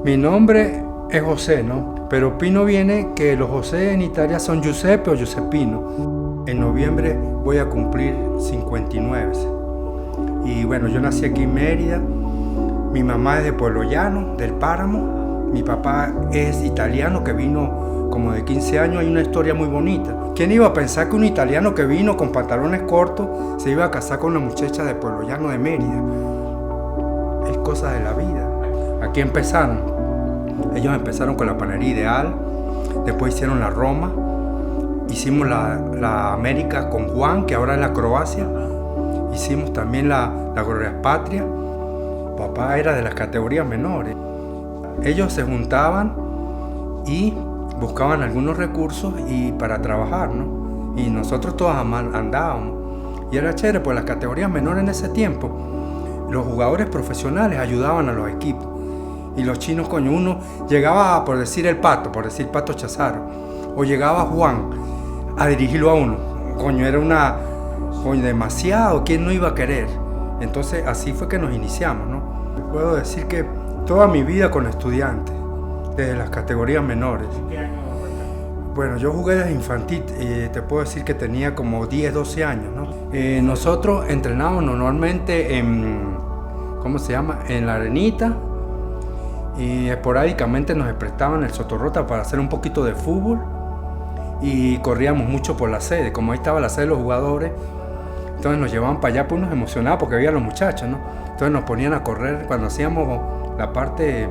Mi nombre es José, ¿no? Pero Pino viene que los José en Italia son Giuseppe o Giuseppino. En noviembre voy a cumplir 59. Y bueno, yo nací aquí en Mérida. Mi mamá es de Pueblo Llano, del Páramo. Mi papá es italiano que vino como de 15 años. Hay una historia muy bonita. ¿Quién iba a pensar que un italiano que vino con pantalones cortos se iba a casar con una muchacha de Pueblo Llano de Mérida? Es cosa de la vida. Aquí empezaron. Ellos empezaron con la panadería Ideal, después hicieron la Roma, hicimos la América con Juan, que ahora es la Croacia, hicimos también la Gloria Patria. Papá era de las categorías menores. Ellos se juntaban y buscaban algunos recursos para trabajar, ¿no? Y nosotros todos andábamos. Y era chévere, pues las categorías menores en ese tiempo, los jugadores profesionales ayudaban a los equipos. Y los chinos, coño, uno llegaba, por decir Pato Chazaro, o llegaba Juan a dirigirlo a uno. Coño, era demasiado, ¿quién no iba a querer? Entonces así fue que nos iniciamos, ¿no? Puedo decir que toda mi vida con estudiantes, desde las categorías menores. ¿Qué año? Bueno, yo jugué desde infantil, te puedo decir que tenía como 10, 12 años, ¿no? Nosotros entrenábamos normalmente en la arenita, y esporádicamente nos prestaban el Sotorrota para hacer un poquito de fútbol y corríamos mucho por la sede. Como ahí estaba la sede de los jugadores, entonces nos llevaban para allá, pues nos emocionaba porque había los muchachos, ¿no? Entonces nos ponían a correr cuando hacíamos la parte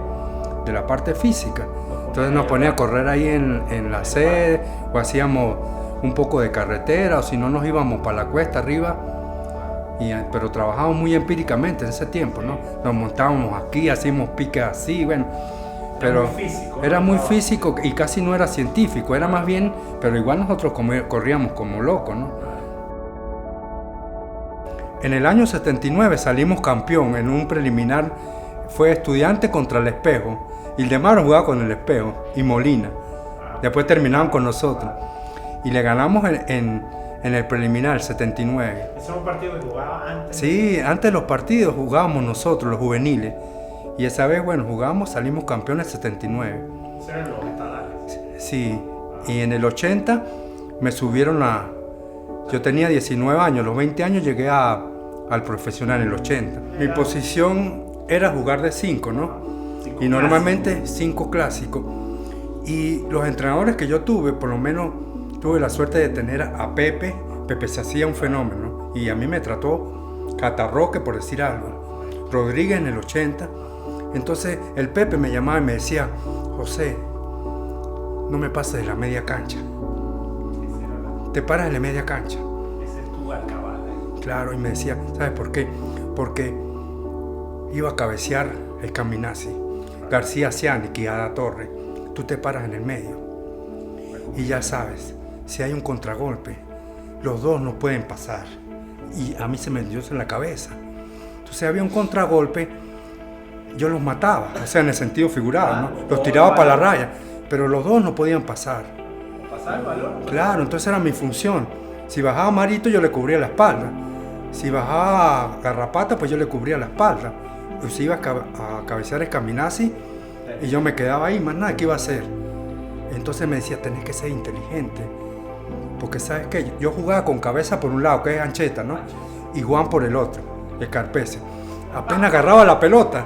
física. Entonces nos ponían a correr ahí en la sede, o hacíamos un poco de carretera, o si no nos íbamos para la cuesta arriba. Pero trabajábamos muy empíricamente en ese tiempo, ¿no? Nos montábamos aquí, hacíamos piques así, bueno. Pero era muy físico y casi no era científico, era más bien, pero igual nosotros corríamos como locos, ¿no? En el año 79 salimos campeón en un preliminar, fue Estudiante contra el Espejo. Ildemaro jugaba con el Espejo y Molina. Después terminaron con nosotros y le ganamos en el preliminar, 79. ¿Ese era un partido que jugaba antes? Sí, antes de los partidos jugábamos nosotros, los juveniles. Y esa vez, bueno, jugamos, salimos campeones 79. ¿Esos eran los estadales? Sí, y en el 80 me subieron Yo tenía 19 años, los 20 años llegué al profesional en el 80. Mi posición era jugar de 5, ¿no? Y normalmente 5 clásicos. Y los entrenadores que yo tuve, por lo menos tuve la suerte de tener a Pepe. Pepe se hacía un fenómeno y a mí me trató Catarroque, por decir algo. Rodríguez en el 80. Entonces el Pepe me llamaba y me decía: José, no me pases de la media cancha. Te paras en la media cancha. Ese es tu alcabala. Claro, y me decía, ¿sabes por qué? Porque iba a cabecear el Caminasi, García Cianic y Ada Torre. Tú te paras en el medio. Y ya sabes, si hay un contragolpe, los dos no pueden pasar. Y a mí se me dio en la cabeza. Entonces había un contragolpe, yo los mataba, o sea, en el sentido figurado, ¿no? Los tiraba para la raya, pero los dos no podían pasar. ¿Pasaba el balón? Claro, entonces era mi función. Si bajaba Marito, yo le cubría la espalda. Si bajaba Garrapata, pues yo le cubría la espalda. Y si iba a cabecear el Caminasi, y yo me quedaba ahí, más nada, ¿qué iba a hacer? Entonces me decía, tenés que ser inteligente. Porque ¿sabes qué? Yo jugaba con Cabeza por un lado, que es Ancheta, ¿no? Y Juan por el otro, el Carpese. Apenas agarraba la pelota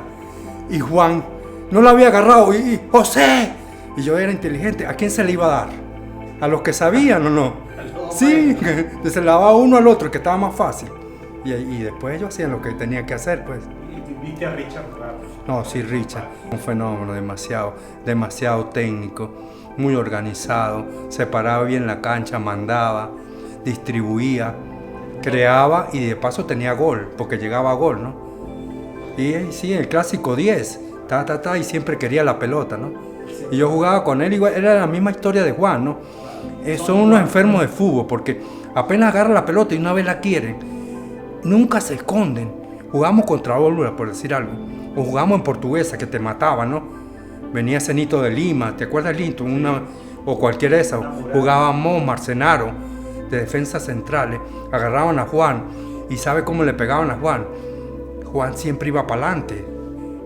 y Juan no la había agarrado y ¡José! Y yo era inteligente. ¿A quién se le iba a dar? ¿A los que sabían o no? Sí, se la daba uno al otro, que estaba más fácil. Y después ellos hacían lo que tenían que hacer, pues. ¿Y viste a Richard jugar? No, sí, Richard, un fenómeno demasiado técnico, muy organizado, se paraba bien la cancha, mandaba, distribuía, creaba y de paso tenía gol, porque llegaba a gol, ¿no? Y sí, el clásico 10, y siempre quería la pelota, ¿no? Y yo jugaba con él, igual, era la misma historia de Juan, ¿no? Son unos enfermos de fútbol, porque apenas agarra la pelota y una vez la quieren, nunca se esconden. Jugamos contra Bólvora, por decir algo, o jugamos en Portuguesa, que te mataban, ¿no? Venía Cenito de Lima, ¿te acuerdas, Linto? O cualquiera de esas. Jugábamos Marcenaro, de defensas centrales, agarraban a Juan, y ¿sabe cómo le pegaban a Juan? Juan siempre iba para adelante,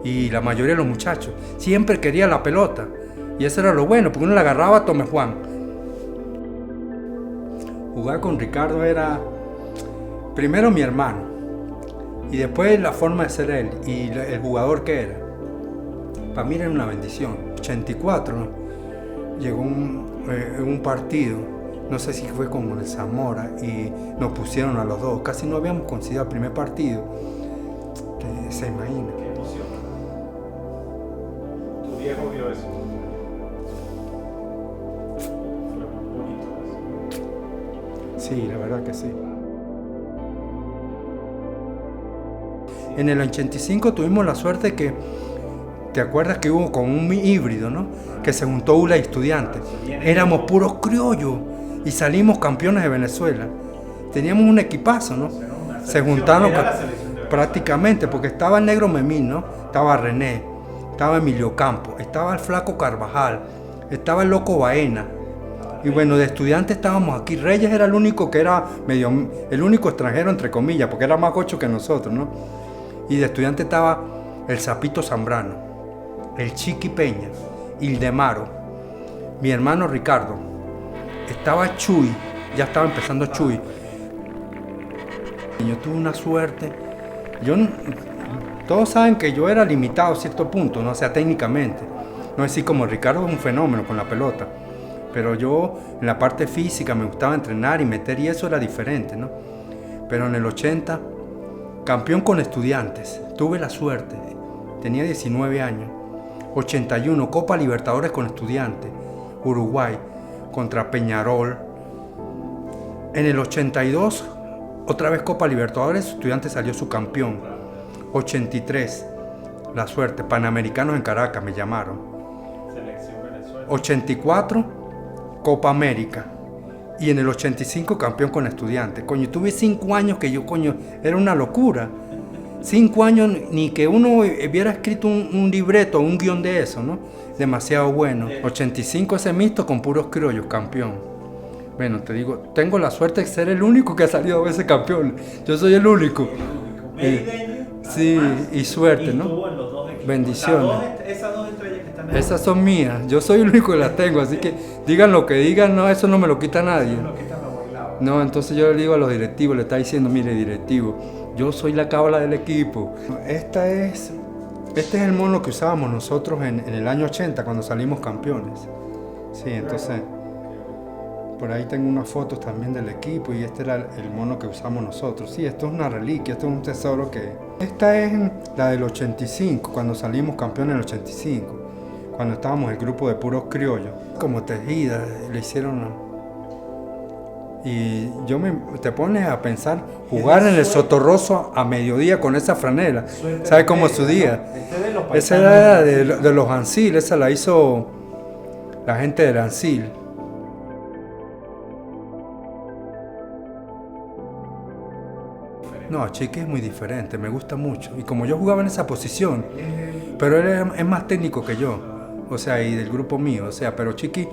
y la mayoría de los muchachos siempre quería la pelota. Y eso era lo bueno, porque uno la agarraba, tome Juan. Jugar con Ricardo era primero mi hermano, y después la forma de ser él, y el jugador que era. Para mí era una bendición. 84, ¿no? Llegó un partido, no sé si fue con el Zamora, y nos pusieron a los dos. Casi no habíamos conseguido el primer partido. Se imagina. Qué emoción. Tu viejo vio eso. Fue muy bonito eso. Sí, la verdad que sí. En el 85 tuvimos la suerte que, ¿te acuerdas que hubo con un híbrido, ¿no? Que se juntó ULA y Estudiantes. Éramos puros criollos y salimos campeones de Venezuela. Teníamos un equipazo, ¿no? Se juntaron prácticamente, porque estaba el Negro Memín, ¿no? Estaba René, estaba Emilio Campos, estaba el Flaco Carvajal, estaba el Loco Baena. Y bueno, de Estudiantes estábamos aquí. Reyes era el único que era el único extranjero, entre comillas, porque era más gocho que nosotros, ¿no? Y de Estudiantes estaba el Zapito Zambrano, el Chiqui Peña, Ildemaro, mi hermano Ricardo, estaba Chuy, ya estaba empezando Chuy. Yo tuve una suerte, todos saben que yo era limitado a cierto punto, ¿no? O sea, técnicamente, no es así como Ricardo es un fenómeno con la pelota, pero yo en la parte física me gustaba entrenar y meter, y eso era diferente, ¿no? Pero en el 80, campeón con Estudiantes, tuve la suerte, tenía 19 años. 81, Copa Libertadores con Estudiantes, Uruguay, contra Peñarol. En el 82, otra vez Copa Libertadores, Estudiantes salió subcampeón. 83, la suerte, Panamericanos en Caracas me llamaron. Selección Venezuela. 84, Copa América. Y en el 85 campeón con Estudiantes. Coño, tuve 5 años que yo, coño, era una locura. 5 años, ni que uno hubiera escrito un libreto, un guión de eso, ¿no? Demasiado bueno. 85 ese mixto con puros criollos, campeón. Bueno, te digo, tengo la suerte de ser el único que ha salido a veces campeón. Yo soy el único. Sí, y suerte, ¿no? En los dos equipos. Bendiciones. Esas dos estrellas que están ahí. Esas son mías. Yo soy el único que las tengo, así que digan lo que digan, no, eso no me lo quita nadie. Los que están abuelados. No, entonces yo le digo a los directivos, le está diciendo, mire, directivo, yo soy la cábala del equipo. Este es el mono que usábamos nosotros en el año 80 cuando salimos campeones. Sí, entonces por ahí tengo unas fotos también del equipo, y este era el mono que usamos nosotros. Sí, esto es una reliquia, esto es un tesoro que... Esta es la del 85, cuando salimos campeones en el 85, cuando estábamos el grupo de puros criollos. Como tejida, le hicieron... Y te pones a pensar, jugar en el Sotorroso a mediodía con esa franela, ¿sabes cómo su día? Esa era de los Ancil, esa la hizo la gente del Ancil. No, Chiqui es muy diferente, me gusta mucho. Y como yo jugaba en esa posición, pero él es más técnico que yo, o sea, y del grupo mío, o sea, pero Chiqui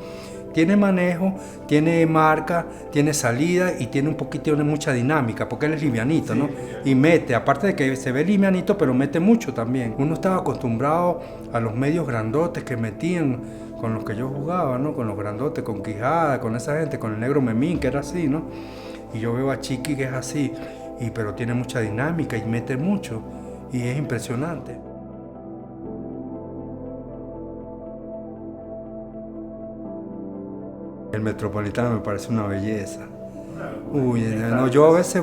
tiene manejo, tiene marca, tiene salida y tiene un poquito de mucha dinámica, porque él es livianito, ¿no? Y mete, aparte de que se ve livianito, pero mete mucho también. Uno estaba acostumbrado a los medios grandotes que metían con los que yo jugaba, ¿no? Con los grandotes, con Quijada, con esa gente, con el Negro Memín, que era así, ¿no? Y yo veo a Chiqui que es así, pero tiene mucha dinámica y mete mucho, y es impresionante. El Metropolitano me parece una belleza. Uy, no, yo a veces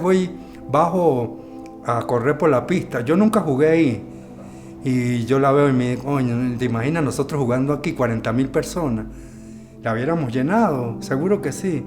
bajo a correr por la pista. Yo nunca jugué ahí. Y yo la veo y me digo, coño, ¿te imaginas nosotros jugando aquí 40.000 personas? La hubiéramos llenado, seguro que sí.